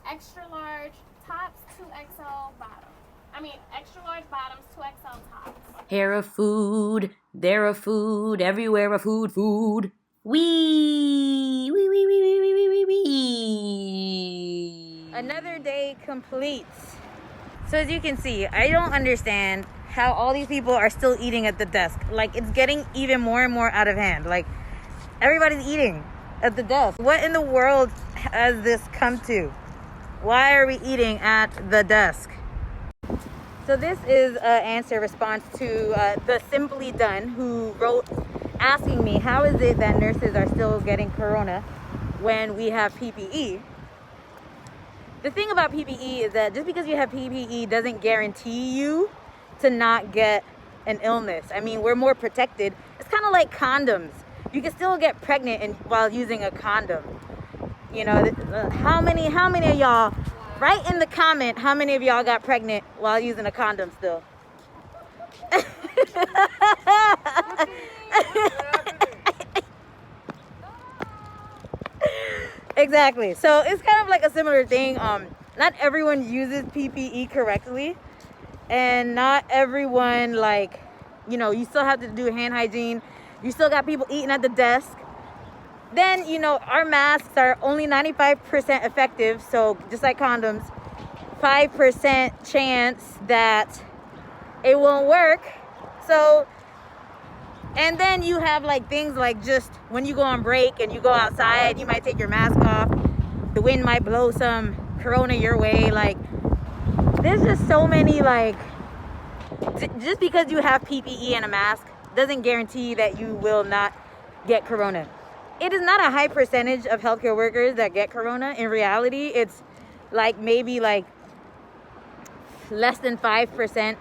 extra large tops, 2XL bottoms. I mean, extra large bottoms, 2XL tops. Here a food, there a food, everywhere a food, food. Wee, wee, wee, wee, wee, wee, wee, wee, wee. Another day completes. So as you can see, I don't understand how all these people are still eating at the desk. Like, it's getting even more and more out of hand. Like, everybody's eating at the desk. What in the world has this come to? Why are we eating at the desk? So this is an response to the Simply Done, who wrote asking me, how is it that nurses are still getting corona when we have PPE? The thing about PPE is that just because you have PPE doesn't guarantee you to not get an illness. I mean, we're more protected. It's kind of like condoms. You can still get pregnant while using a condom. You know, how many of y'all, write in the comment how many of y'all got pregnant while using a condom still. Exactly. So it's kind of like a similar thing. Not everyone uses PPE correctly, and not everyone, like, you know, you still have to do hand hygiene. You still got people eating at the desk. Then, you know, our masks are only 95% effective. So just like condoms, 5% chance that it won't work. So, and then you have like things like just when you go on break and you go outside, you might take your mask off. The wind might blow some corona your way. Like, there's just so many, like, just because you have PPE and a mask doesn't guarantee that you will not get corona. It is not a high percentage of healthcare workers that get corona. In reality, it's like maybe like less than 5%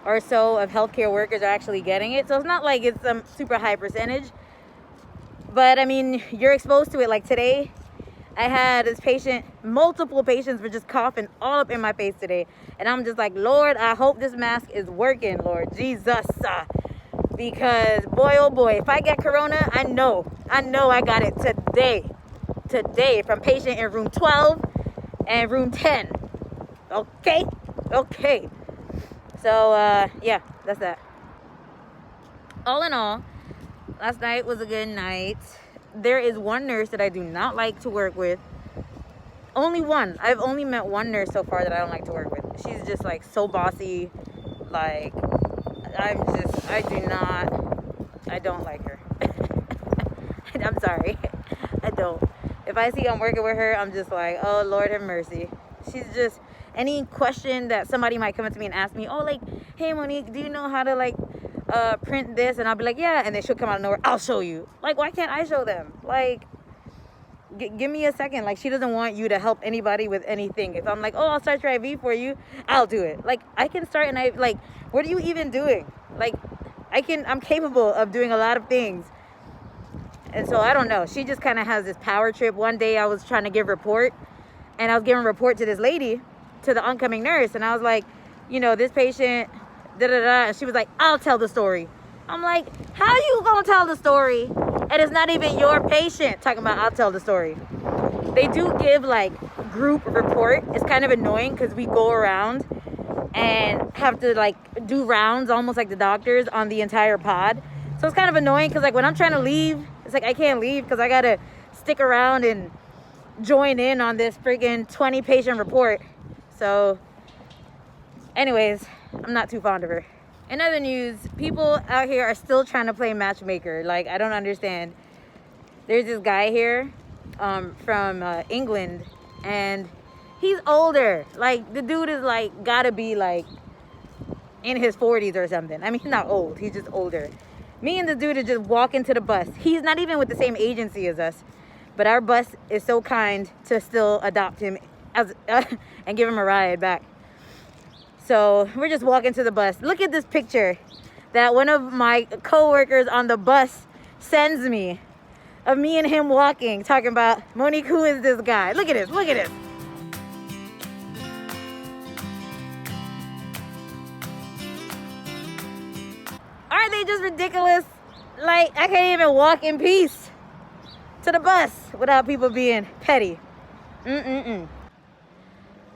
or so of healthcare workers are actually getting it. So it's not like it's some super high percentage. But I mean, you're exposed to it. Like today, I had this patient, multiple patients were just coughing all up in my face today. And I'm just like, Lord, I hope this mask is working, Lord Jesus. Because boy, oh boy, if I get corona, I know I got it today from patient in room 12 and room 10. Okay. So yeah, that's that. All in all, last night was a good night. There is one nurse that I do not like to work with. Only one. I've only met one nurse so far that I don't like to work with. She's just like so bossy. Like, I don't like her. I'm sorry. I don't. If I see I'm working with her, I'm just like, oh, Lord have mercy. She's just, any question that somebody might come up to me and ask me, oh, like, hey, Monique, do you know how to, like, print this? And I'll be like, yeah. And then she'll come out of nowhere, I'll show you. Like, why can't I show them? Like, give me a second. Like, she doesn't want you to help anybody with anything. If I'm like, oh, I'll start your IV for you, I'll do it. Like, I can start and like, what are you even doing? Like, I'm capable of doing a lot of things. And so I don't know. She just kind of has this power trip. One day I was trying to give a report, and I was giving a report to this lady, to the oncoming nurse. And I was like, you know, this patient, da-da-da. And she was like, I'll tell the story. I'm like, how you gonna tell the story? And it's not even your patient. Talking about I'll tell the story. They do give like group report. It's kind of annoying because we go around and have to like do rounds almost like the doctors on the entire pod. So it's kind of annoying because like when I'm trying to leave, it's like I can't leave because I gotta stick around and join in on this freaking 20 patient report. So anyways, I'm not too fond of her. In other news, people out here are still trying to play matchmaker. Like, I don't understand. There's this guy here from England, and he's older. Like, the dude is like gotta be like in his 40s or something. I mean, he's not old, he's just older. Me and the dude are just walking to the bus. He's not even with the same agency as us, but our bus is so kind to still adopt him as and give him a ride back. So we're just walking to the bus. Look at this picture that one of my coworkers on the bus sends me of me and him walking, talking about, Monique, who is this guy? Look at this, look at this. Aren't they just ridiculous? Like, I can't even walk in peace to the bus without people being petty.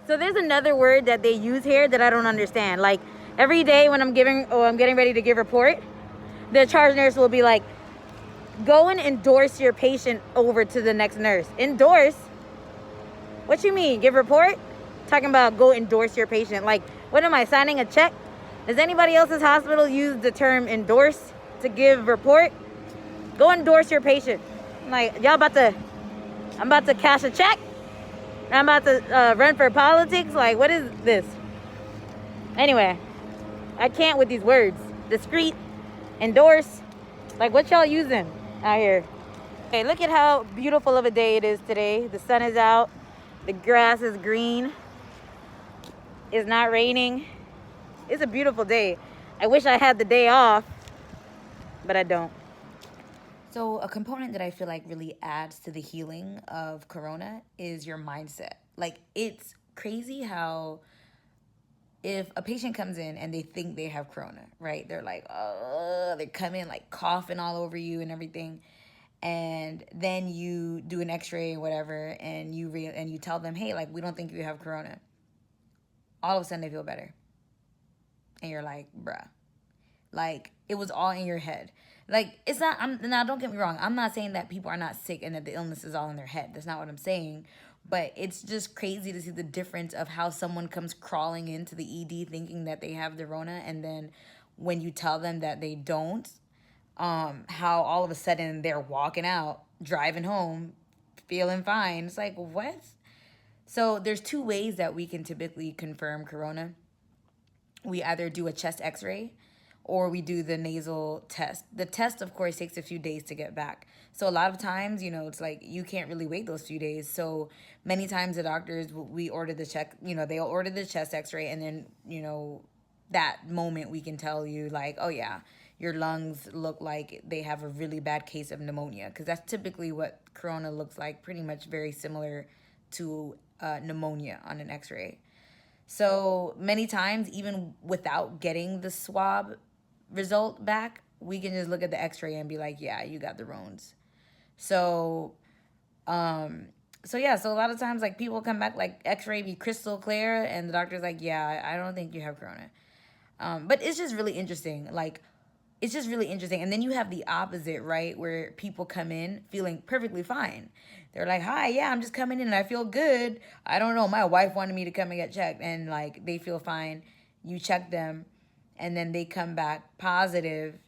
So there's another word that they use here that I don't understand. Like every day when I'm getting ready to give report, the charge nurse will be like, go and endorse your patient over to the next nurse. Endorse? What you mean? Give report? Talking about go endorse your patient. Like, what am I, signing a check? Does anybody else's hospital use the term endorse to give report? Go endorse your patient. I'm like, I'm about to cash a check? I'm about to run for politics? Like, what is this? Anyway, I can't with these words. Discreet, endorse. Like, what y'all using out here? Okay, look at how beautiful of a day it is today. The sun is out. The grass is green. It's not raining. It's a beautiful day. I wish I had the day off, but I don't. So a component that I feel like really adds to the healing of corona is your mindset. Like, it's crazy how if a patient comes in and they think they have corona, right? They're like, oh, they come in like coughing all over you and everything. And then you do an x-ray or whatever, and you tell them, hey, like, we don't think you have corona. All of a sudden they feel better. And you're like, bruh. Like, it was all in your head. Like, it's not, now don't get me wrong. I'm not saying that people are not sick and that the illness is all in their head. That's not what I'm saying. But it's just crazy to see the difference of how someone comes crawling into the ED thinking that they have the Rona. And then when you tell them that they don't, how all of a sudden they're walking out, driving home, feeling fine. It's like, what? So there's two ways that we can typically confirm corona. We either do a chest x-ray or we do the nasal test. The test, of course, takes a few days to get back. So a lot of times, it's like you can't really wait those few days. So many times the doctors, we order the they'll order the chest x-ray, and then, that moment we can tell you like, oh yeah, your lungs look like they have a really bad case of pneumonia, because that's typically what corona looks like, pretty much very similar to pneumonia on an x-ray. So many times, even without getting the swab result back, we can just look at the x-ray and be like, yeah, you got the Rones. So a lot of times, like, people come back, like, x-ray be crystal clear, and the doctor's like, yeah, I don't think you have corona. But it's just really interesting. Like, it's just really interesting. And then you have the opposite, right? Where people come in feeling perfectly fine. They're like, hi, yeah, I'm just coming in and I feel good. I don't know. My wife wanted me to come and get checked. And like, they feel fine. You check them and then they come back positive.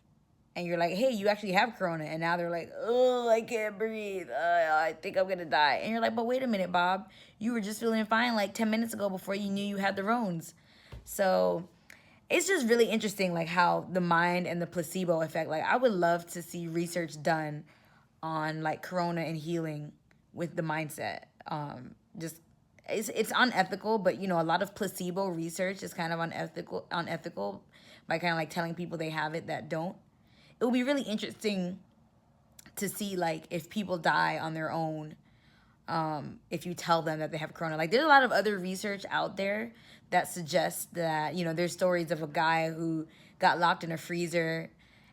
And you're like, hey, you actually have corona. And now they're like, oh, I can't breathe. I think I'm going to die. And you're like, but wait a minute, Bob. You were just feeling fine like 10 minutes ago before you knew you had the Rones. So it's just really interesting, like, how the mind and the placebo effect. Like, I would love to see research done on, like, corona and healing with the mindset. It's unethical, but, a lot of placebo research is kind of unethical by kind of, like, telling people they have it that don't. It would be really interesting to see, like, if people die on their own, if you tell them that they have corona. Like, there's a lot of other research out there that suggests that, there's stories of a guy who got locked in a freezer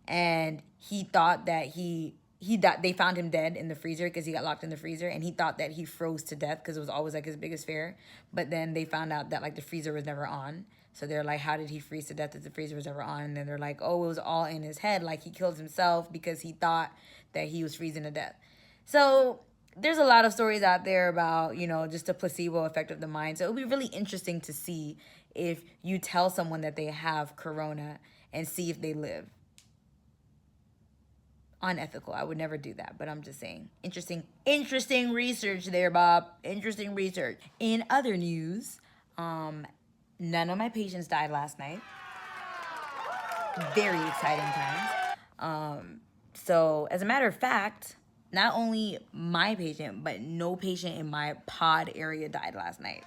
and he thought that they found him dead in the freezer because he got locked in the freezer, and he thought that he froze to death because it was always, like, his biggest fear. But then they found out that, like, the freezer was never on. So they're like, how did he freeze to death if the freezer was never on? And then they're like, oh, it was all in his head. Like, he killed himself because he thought that he was freezing to death. So there's a lot of stories out there about, just the placebo effect of the mind. So it would be really interesting to see if you tell someone that they have corona and see if they live. Unethical. I would never do that, but I'm just saying. Interesting research there, Bob. Interesting research. In other news, none of my patients died last night. Very exciting times. So as a matter of fact, not only my patient, but no patient in my pod area died last night.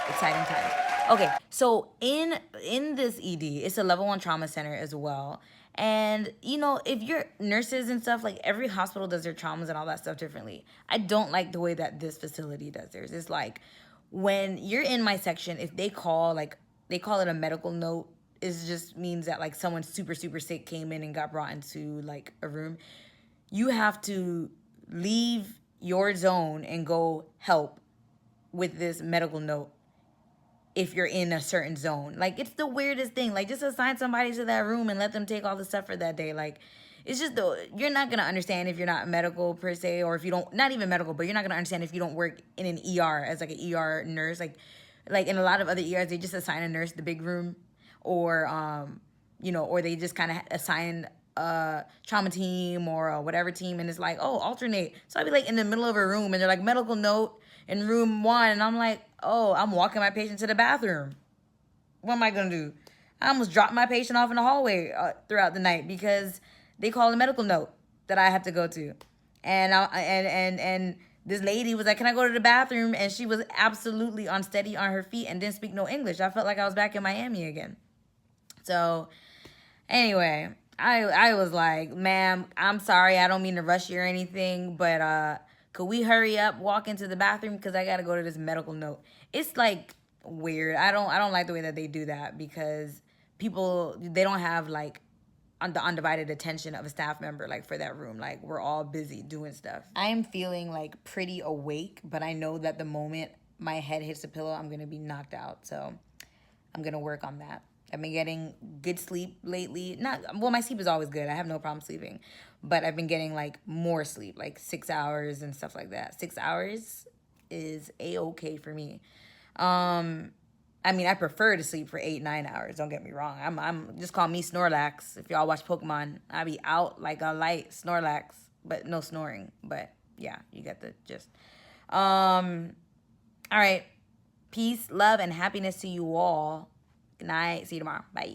Exciting time. Okay, so in this ED, it's a level 1 trauma center as well. And, if you're nurses and stuff, like, every hospital does their traumas and all that stuff differently. I don't like the way that this facility does theirs. It's like, when you're in my section, if they call it a medical note, it just means that, like, someone super, super sick came in and got brought into, like, a room. You have to leave your zone and go help with this medical note if you're in a certain zone. Like, it's the weirdest thing. Like, just assign somebody to that room and let them take all the stuff for that day. Like, it's just, you're not going to understand if you're not medical per se, or if you don't, not even medical, but you're not going to understand if you don't work in an ER as like an ER nurse. Like in a lot of other ERs, they just assign a nurse the big room, or, you know, or they just kind of assign a trauma team or a whatever team, and it's like, oh, alternate. So I'd be like in the middle of a room, and they're like, medical note in room 1, and I'm like, oh, I'm walking my patient to the bathroom. What am I gonna do? I almost dropped my patient off in the hallway throughout the night because they called a medical note that I had to go to, and this lady was like, "Can I go to the bathroom?" And she was absolutely unsteady on her feet and didn't speak no English. I felt like I was back in Miami again. So, anyway, I was like, "Ma'am, I'm sorry. I don't mean to rush you or anything, but could we hurry up, walk into the bathroom because I gotta go to this medical note." It's like weird. I don't like the way that they do that, because they don't have like the undivided attention of a staff member like for that room. Like, we're all busy doing stuff. I am feeling like pretty awake, but I know that the moment my head hits the pillow, I'm gonna be knocked out. So I'm gonna work on that. I've been getting good sleep lately. My sleep is always good. I have no problem sleeping, but I've been getting like more sleep, like 6 hours and stuff like that. 6 hours is a-okay for me. I mean, I prefer to sleep for 8-9 hours. Don't get me wrong. I'm just call me Snorlax. If y'all watch Pokemon, I be out like a light Snorlax, but no snoring. But yeah, you get the gist. All right. Peace, love, and happiness to you all. Good night. See you tomorrow. Bye.